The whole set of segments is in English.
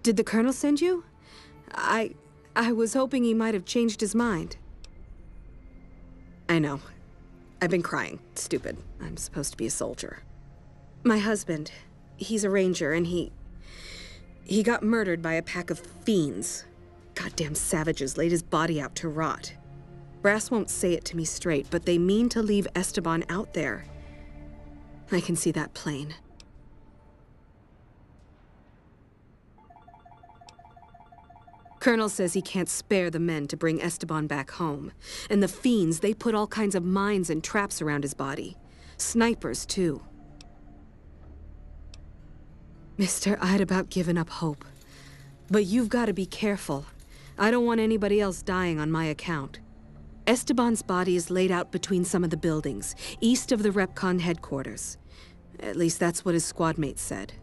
Did the Colonel send you? I was hoping he might have changed his mind. I know. I've been crying. Stupid. I'm supposed to be a soldier. My husband, he's a ranger, and he got murdered by a pack of fiends. Goddamn savages laid his body out to rot. Brass won't say it to me straight, but they mean to leave Esteban out there. I can see that plain. Colonel says he can't spare the men to bring Esteban back home. And the fiends, they put all kinds of mines and traps around his body. Snipers, too. Mister, I'd about given up hope. But you've got to be careful. I don't want anybody else dying on my account. Esteban's body is laid out between some of the buildings, east of the REPCONN headquarters. At least that's what his squad mates said.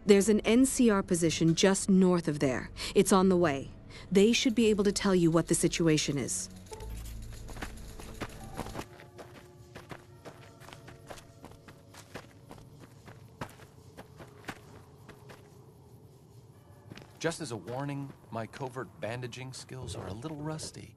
There's an NCR position just north of there. It's on the way. They should be able to tell you what the situation is. Just as a warning, my covert bandaging skills are a little rusty.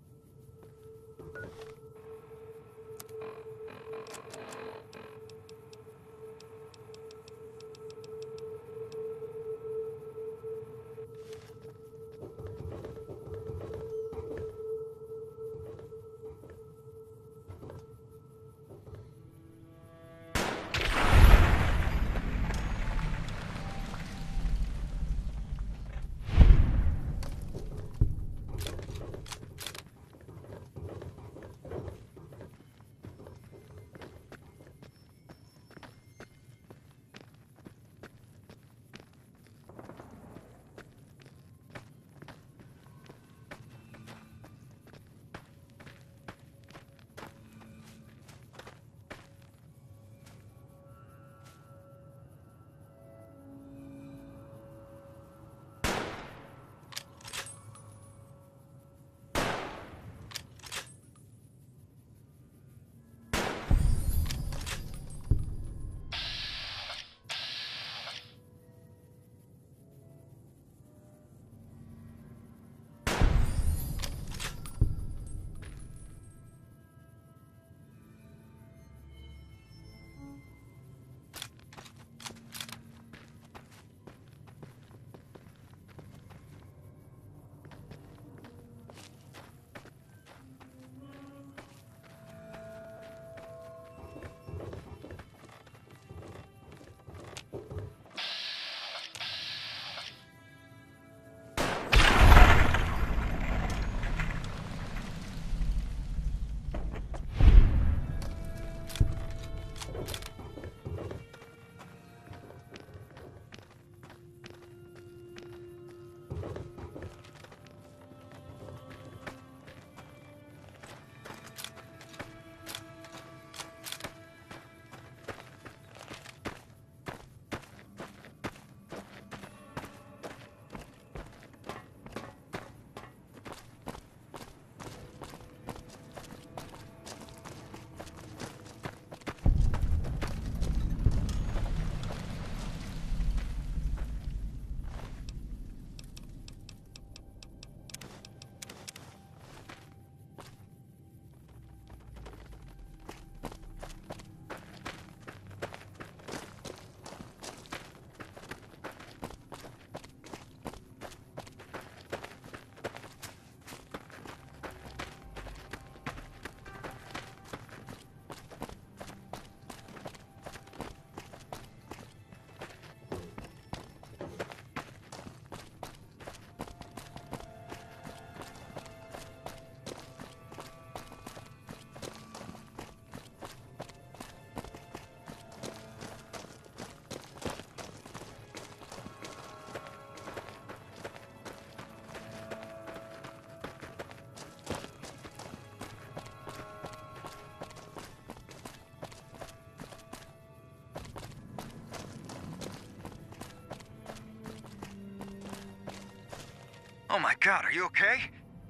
Oh my god, are you okay?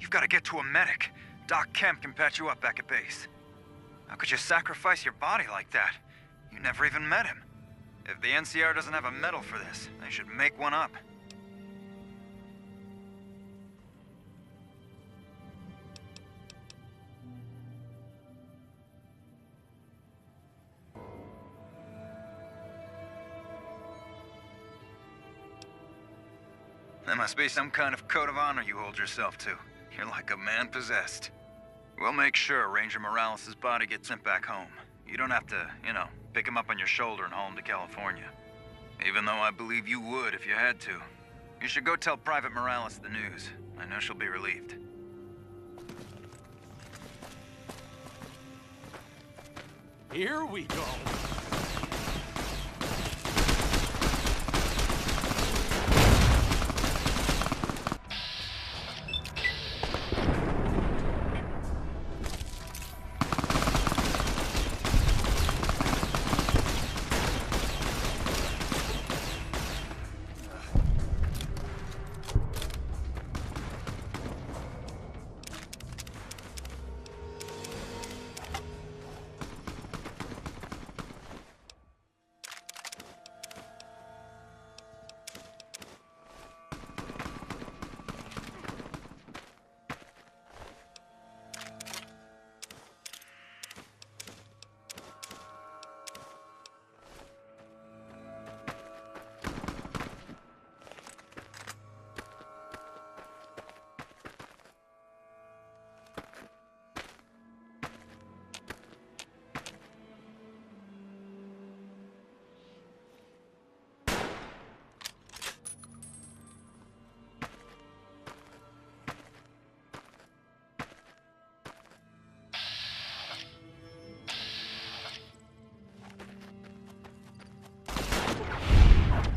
You've got to get to a medic. Doc Kemp can patch you up back at base. How could you sacrifice your body like that? You never even met him. If the NCR doesn't have a medal for this, they should make one up. There must be some kind of code of honor you hold yourself to. You're like a man possessed. We'll make sure Ranger Morales' body gets sent back home. You don't have to, pick him up on your shoulder and haul him to California. Even though I believe you would if you had to. You should go tell Private Morales the news. I know she'll be relieved. Here we go.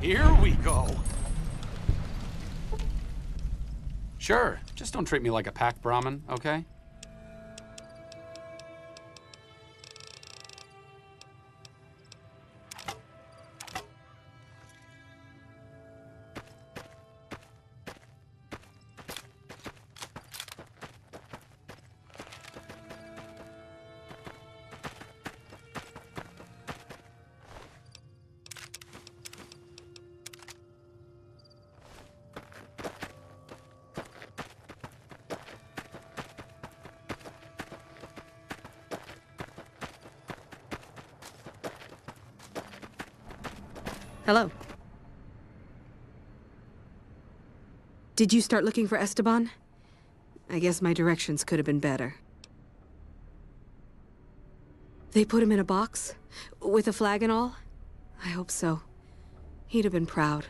Here we go. Sure, just don't treat me like a pack Brahmin, okay? Hello. Did you start looking for Esteban? I guess my directions could have been better. They put him in a box? With a flag and all? I hope so. He'd have been proud.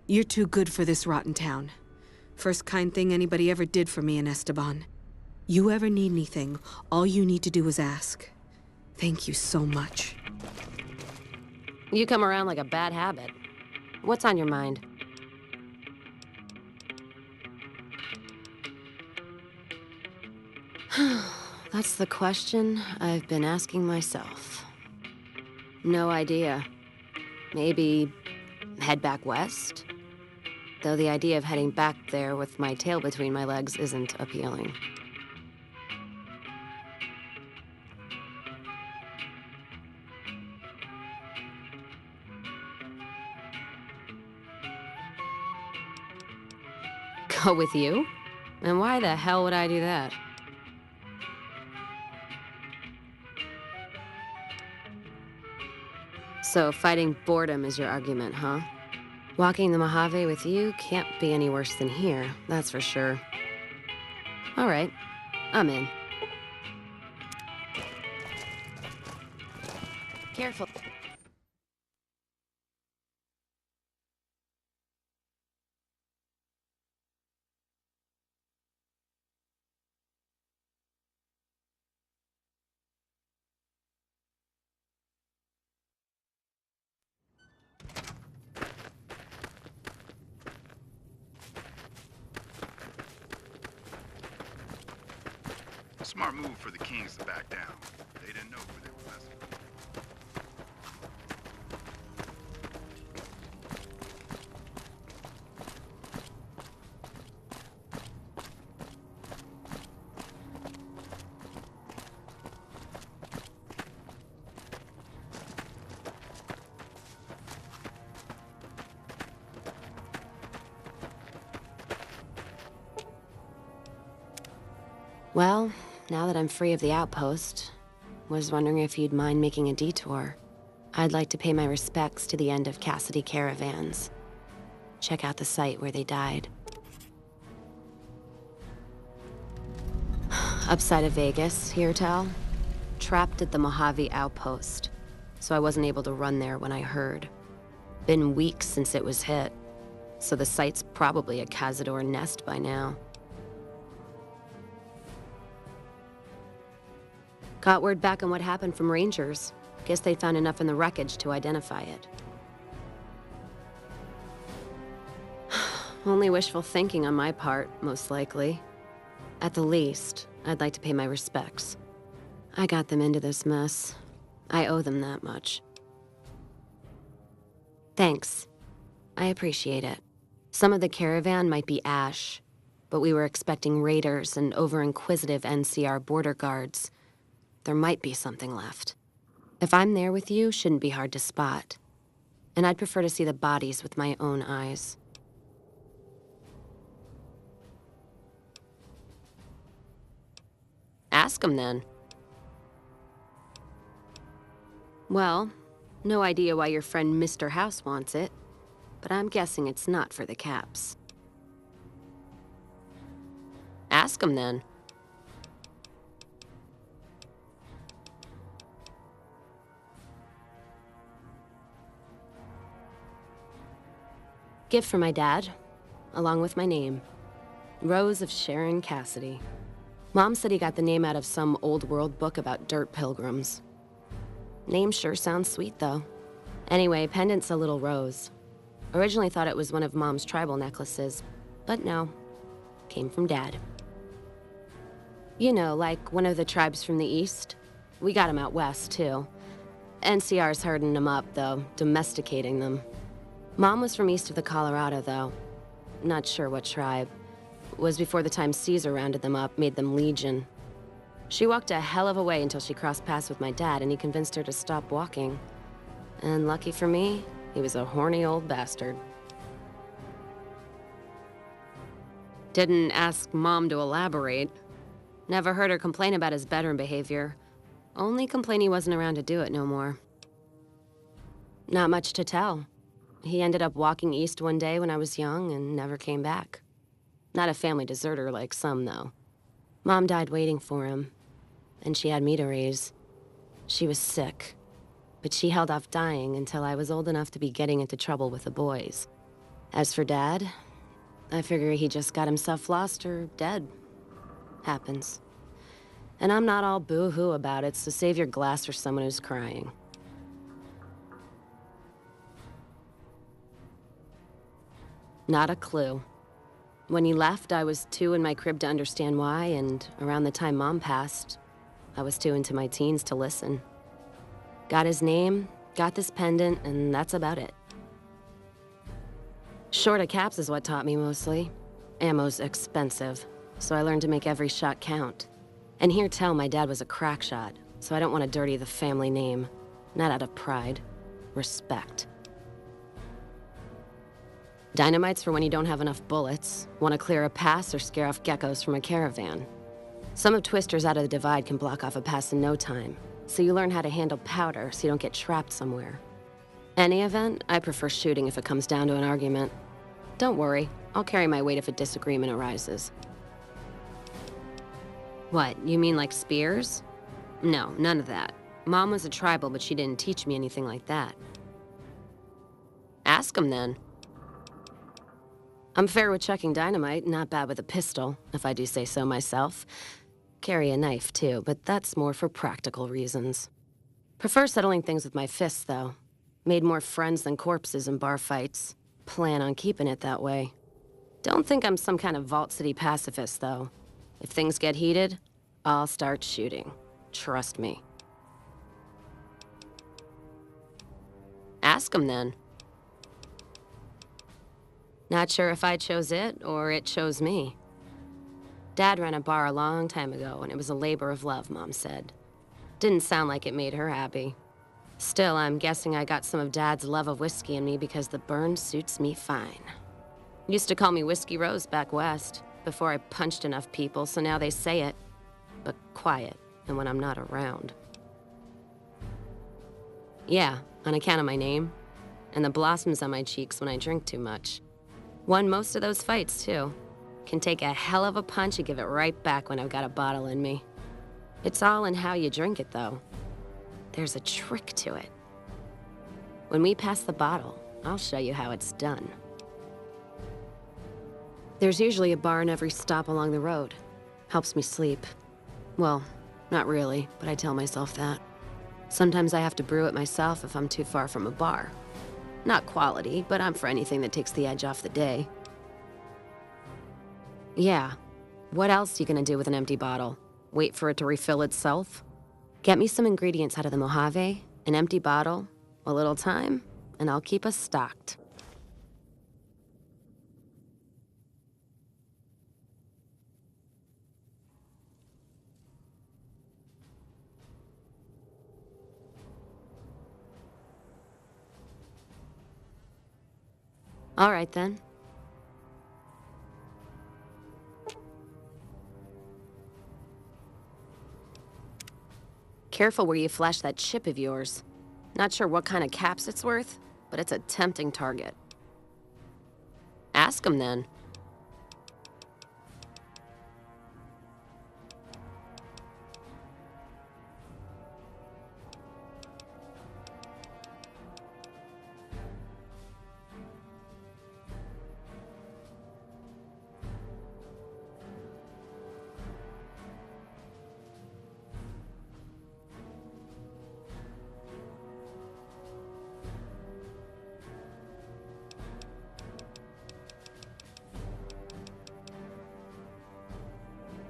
You're too good for this rotten town. First kind thing anybody ever did for me in Esteban. You ever need anything, all you need to do is ask. Thank you so much. You come around like a bad habit. What's on your mind? That's the question I've been asking myself. No idea. Maybe head back west? Though the idea of heading back there with my tail between my legs isn't appealing. Go with you? And why the hell would I do that? So fighting boredom is your argument, huh? Walking the Mojave with you can't be any worse than here, that's for sure. All right, I'm in. Careful. Smart move for the Kings to back down. They didn't know who they were messing with. Well, now that I'm free of the outpost, was wondering if you'd mind making a detour. I'd like to pay my respects to the end of Cassidy Caravans. check out the site where they died. Upside of Vegas, Heartel. Trapped at the Mojave Outpost, so I wasn't able to run there when I heard. Been weeks since it was hit, so the site's probably a Cazador nest by now. Got word back on what happened from Rangers. Guess they found enough in the wreckage to identify it. Only wishful thinking on my part, most likely. At the least, I'd like to pay my respects. I got them into this mess. I owe them that much. Thanks. I appreciate it. Some of the caravan might be ash, but we were expecting raiders and over-inquisitive NCR border guards. There might be something left. If I'm there with you, shouldn't be hard to spot. And I'd prefer to see the bodies with my own eyes. Ask 'em then. Well, no idea why your friend Mr. House wants it, but I'm guessing it's not for the caps. Ask him then. Gift for my dad, along with my name. Rose of Sharon Cassidy. Mom said he got the name out of some old world book about dirt pilgrims. Name sure sounds sweet, though. Anyway, pendant's a little rose. Originally thought it was one of Mom's tribal necklaces, but no. Came from Dad. You know, like one of the tribes from the east. We got 'em out west, too. NCR's herding them up, though, domesticating them. Mom was from east of the Colorado, though. Not sure what tribe. Was before the time Caesar rounded them up, made them legion. She walked a hell of a way until she crossed paths with my dad, and he convinced her to stop walking. And lucky for me, he was a horny old bastard. Didn't ask Mom to elaborate. Never heard her complain about his bedroom behavior. Only complain he wasn't around to do it no more. Not much to tell. He ended up walking east one day when I was young and never came back. Not a family deserter like some, though. Mom died waiting for him. And she had me to raise. She was sick, but she held off dying until I was old enough to be getting into trouble with the boys. As for Dad, I figure he just got himself lost or dead. Happens. And I'm not all boo-hoo about it, so save your glass for someone who's crying. Not a clue. When he left, I was 2 in my crib to understand why, and around the time Mom passed, I was 2 into my teens to listen. Got his name, got this pendant, and that's about it. Short of caps is what taught me mostly. Ammo's expensive, so I learned to make every shot count. And Heartel, my dad was a crack shot, so I don't want to dirty the family name. Not out of pride. Respect. Dynamite's for when you don't have enough bullets, want to clear a pass or scare off geckos from a caravan. Some of Twister's Out of the Divide can block off a pass in no time, so you learn how to handle powder so you don't get trapped somewhere. Any event, I prefer shooting if it comes down to an argument. Don't worry, I'll carry my weight if a disagreement arises. What, you mean like spears? No, none of that. Mom was a tribal, but she didn't teach me anything like that. Ask him then. I'm fair with chucking dynamite, not bad with a pistol, if I do say so myself. Carry a knife, too, but that's more for practical reasons. Prefer settling things with my fists, though. Made more friends than corpses in bar fights. Plan on keeping it that way. Don't think I'm some kind of Vault City pacifist, though. If things get heated, I'll start shooting. Trust me. Ask him then. Not sure if I chose it or it chose me. Dad ran a bar a long time ago, and it was a labor of love, Mom said. Didn't sound like it made her happy. Still, I'm guessing I got some of Dad's love of whiskey in me because the burn suits me fine. Used to call me Whiskey Rose back west, before I punched enough people, so now they say it. But quiet, and when I'm not around. Yeah, on account of my name, and the blossoms on my cheeks when I drink too much. Won most of those fights, too. Can take a hell of a punch and give it right back when I've got a bottle in me. It's all in how you drink it, though. There's a trick to it. When we pass the bottle, I'll show you how it's done. There's usually a bar in every stop along the road. Helps me sleep. Well, not really, but I tell myself that. Sometimes I have to brew it myself if I'm too far from a bar. Not quality, but I'm for anything that takes the edge off the day. Yeah. What else you gonna do with an empty bottle? Wait for it to refill itself? Get me some ingredients out of the Mojave, an empty bottle, a little time, and I'll keep us stocked. All right, then. Careful where you flash that chip of yours. Not sure what kind of caps it's worth, but it's a tempting target. Ask him, then.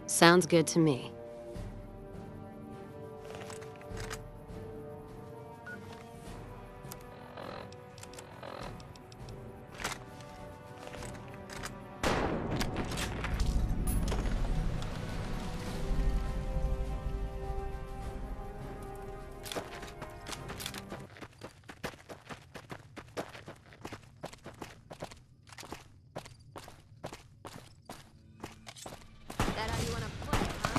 Sounds good to me. That how you wanna play, huh?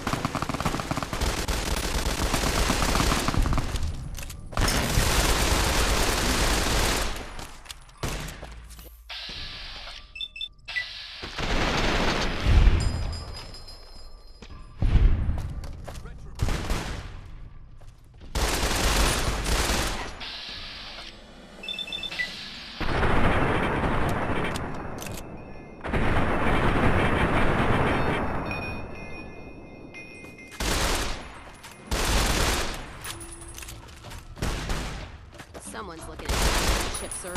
Someone's looking at chip, sir.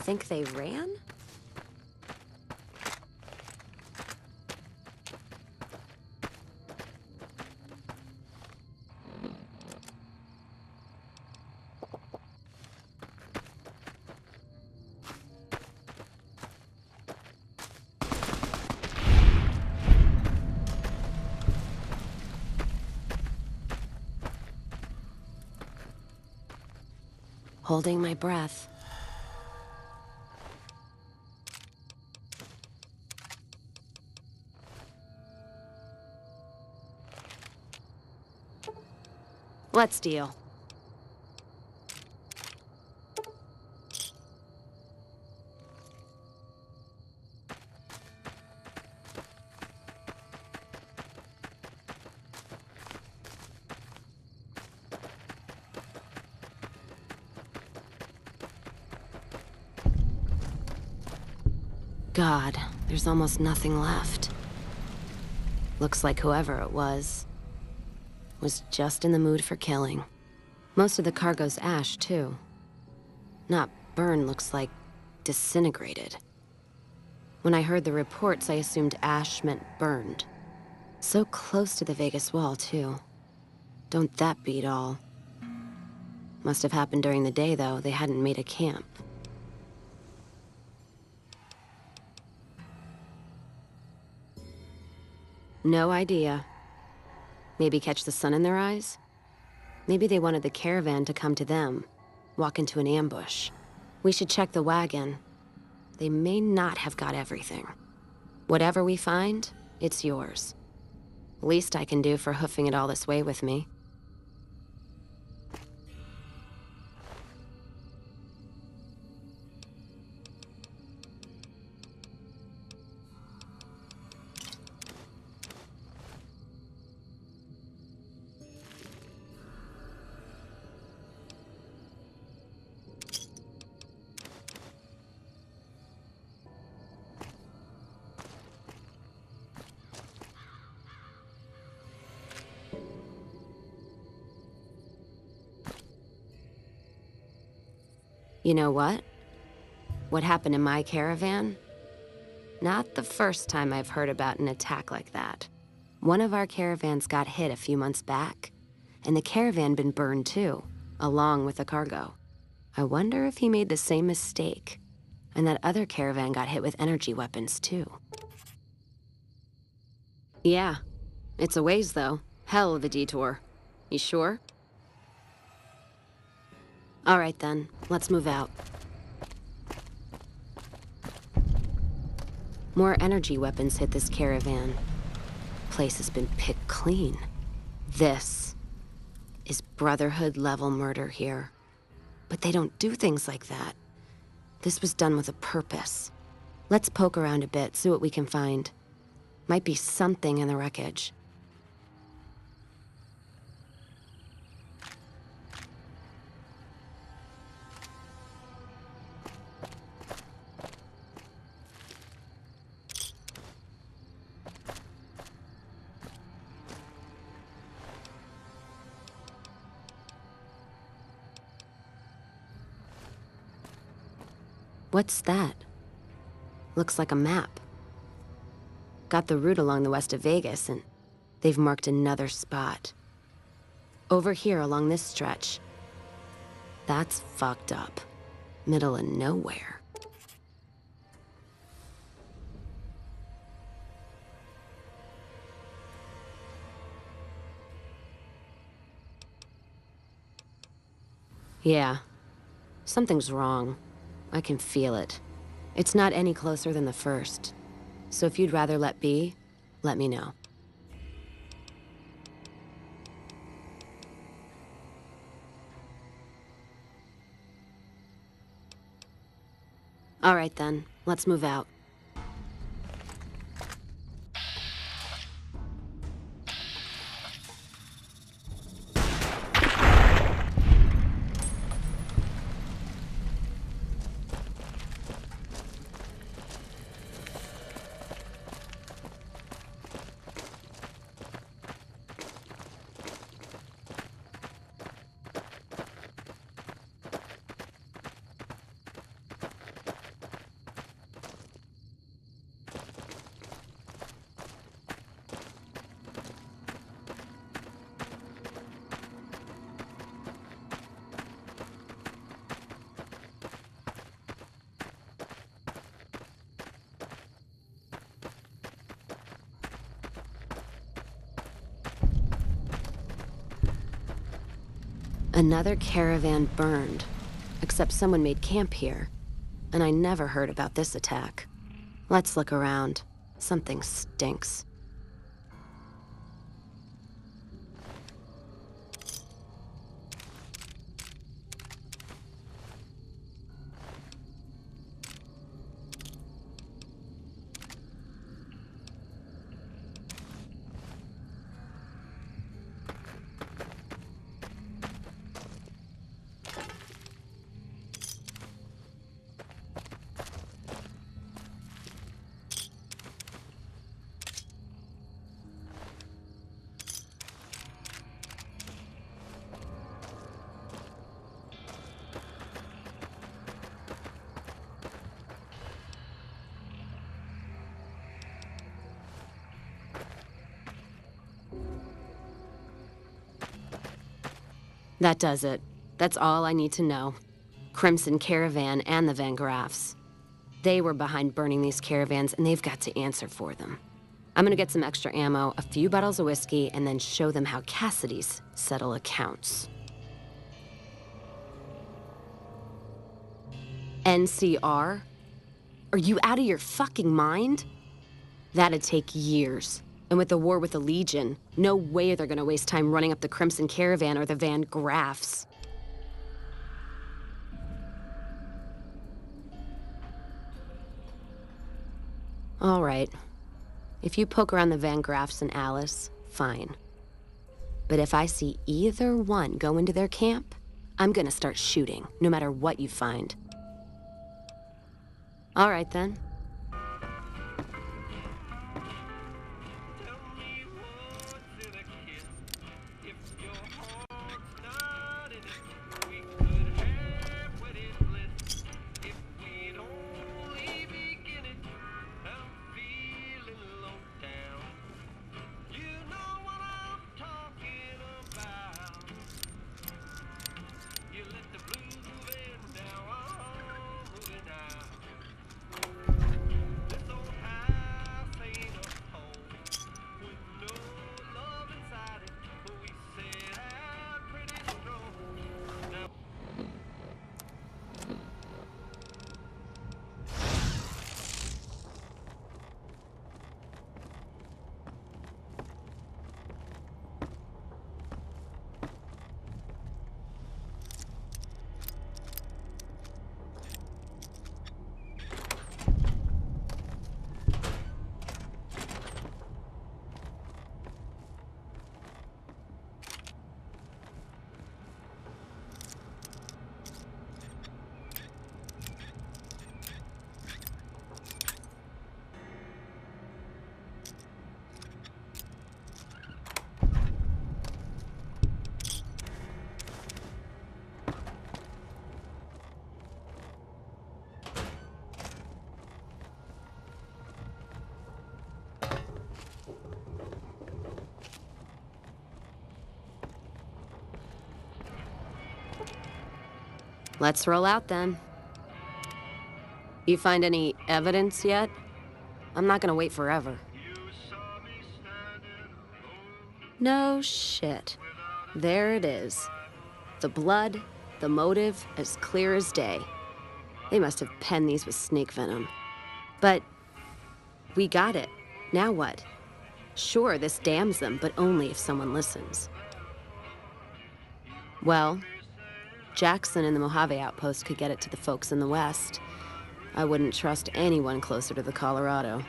Think they ran? Holding my breath. Let's deal. God, there's almost nothing left. Looks like whoever it was was just in the mood for killing. Most of the cargo's ash, too. Not burned, looks like disintegrated. When I heard the reports, I assumed ash meant burned. So close to the Vegas Wall, too. Don't that beat all? Must have happened during the day, though. They hadn't made a camp. No idea. Maybe catch the sun in their eyes? Maybe they wanted the caravan to come to them, walk into an ambush. We should check the wagon. They may not have got everything. Whatever we find, it's yours. Least I can do for hoofing it all this way with me. You know what? What happened in my caravan? Not the first time I've heard about an attack like that. One of our caravans got hit a few months back, and the caravan been burned too, along with the cargo. I wonder if he made the same mistake, and that other caravan got hit with energy weapons too. Yeah, it's a ways though. Hell of a detour. You sure? All right then, let's move out. More energy weapons hit this caravan. Place has been picked clean. This is Brotherhood-level murder here. But they don't do things like that. This was done with a purpose. Let's poke around a bit, see what we can find. Might be something in the wreckage. What's that? Looks like a map. Got the route along the west of Vegas, and they've marked another spot. Over here along this stretch. That's fucked up. Middle of nowhere. Yeah. Something's wrong. I can feel it. It's not any closer than the first. So if you'd rather let be, let me know. All right then, let's move out. Another caravan burned, except someone made camp here, and I never heard about this attack. Let's look around. Something stinks. That does it. That's all I need to know. Crimson Caravan and the Van Graffs. They were behind burning these caravans, and they've got to answer for them. I'm gonna get some extra ammo, a few bottles of whiskey, and then show them how Cassidy's settle accounts. NCR? Are you out of your fucking mind? That'd take years. And with the war with the Legion, no way they're gonna waste time running up the Crimson Caravan or the Van Graffs. All right. If you poke around the Van Graffs and Alice, fine. But if I see either one go into their camp, I'm gonna start shooting, no matter what you find. All right, then. Let's roll out then. You find any evidence yet? I'm not gonna wait forever. No shit. There it is. The blood, the motive, as clear as day. They must have penned these with snake venom. But we got it. Now what? Sure, this damns them, but only if someone listens. Well, Jackson and the Mojave outpost could get it to the folks in the West. I wouldn't trust anyone closer to the Colorado.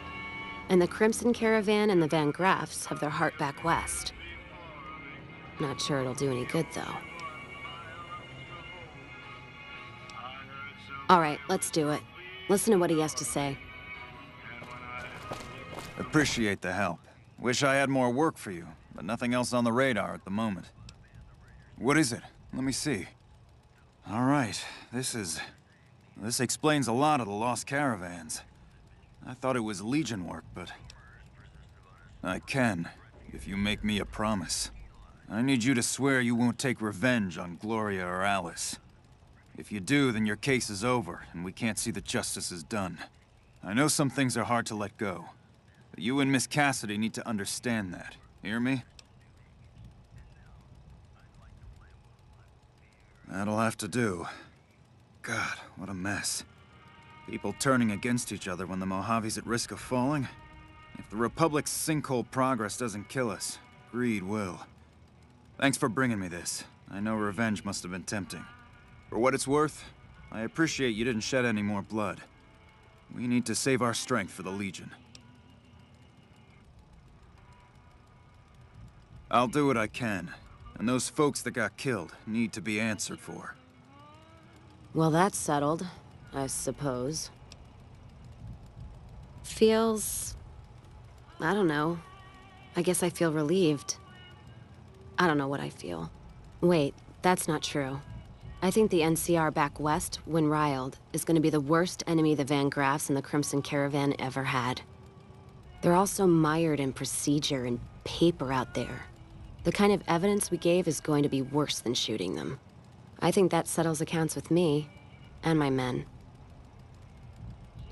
And the Crimson Caravan and the Van Graffs have their heart back west. Not sure it'll do any good, though. All right, let's do it. Listen to what he has to say. Appreciate the help. Wish I had more work for you, but nothing else on the radar at the moment. What is it? Let me see. All right, this explains a lot of the lost caravans. I thought it was Legion work, but... I can, if you make me a promise. I need you to swear you won't take revenge on Gloria or Alice. If you do, then your case is over, and we can't see that justice is done. I know some things are hard to let go, but you and Miss Cassidy need to understand that. Hear me? That'll have to do. God, what a mess. People turning against each other when the Mojave's at risk of falling? If the Republic's sinkhole progress doesn't kill us, greed will. Thanks for bringing me this. I know revenge must have been tempting. For what it's worth, I appreciate you didn't shed any more blood. We need to save our strength for the Legion. I'll do what I can, and those folks that got killed need to be answered for. Well, that's settled, I suppose. Feels... I don't know. I guess I feel relieved. I don't know what I feel. Wait, that's not true. I think the NCR back west, when riled, is gonna be the worst enemy the Van Graffs and the Crimson Caravan ever had. They're all so mired in procedure and paper out there. The kind of evidence we gave is going to be worse than shooting them. I think that settles accounts with me and my men.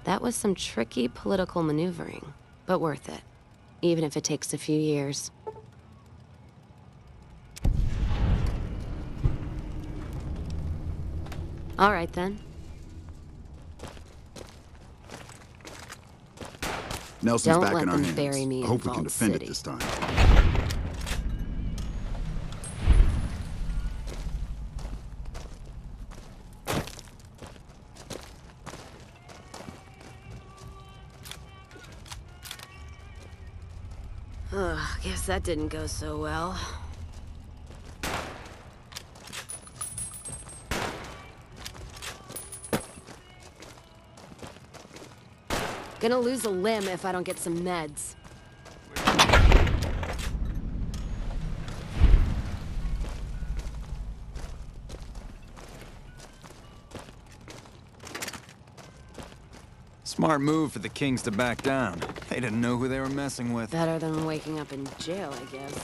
That was some tricky political maneuvering, but worth it, even if it takes a few years. All right, then. Nelson's Don't back let in our them hands. bury me I in hope we can Vault defend City. it this time. Ugh, guess that didn't go so well. Gonna lose a limb if I don't get some meds. Smart move for the Kings to back down. They didn't know who they were messing with. Better than waking up in jail, I guess.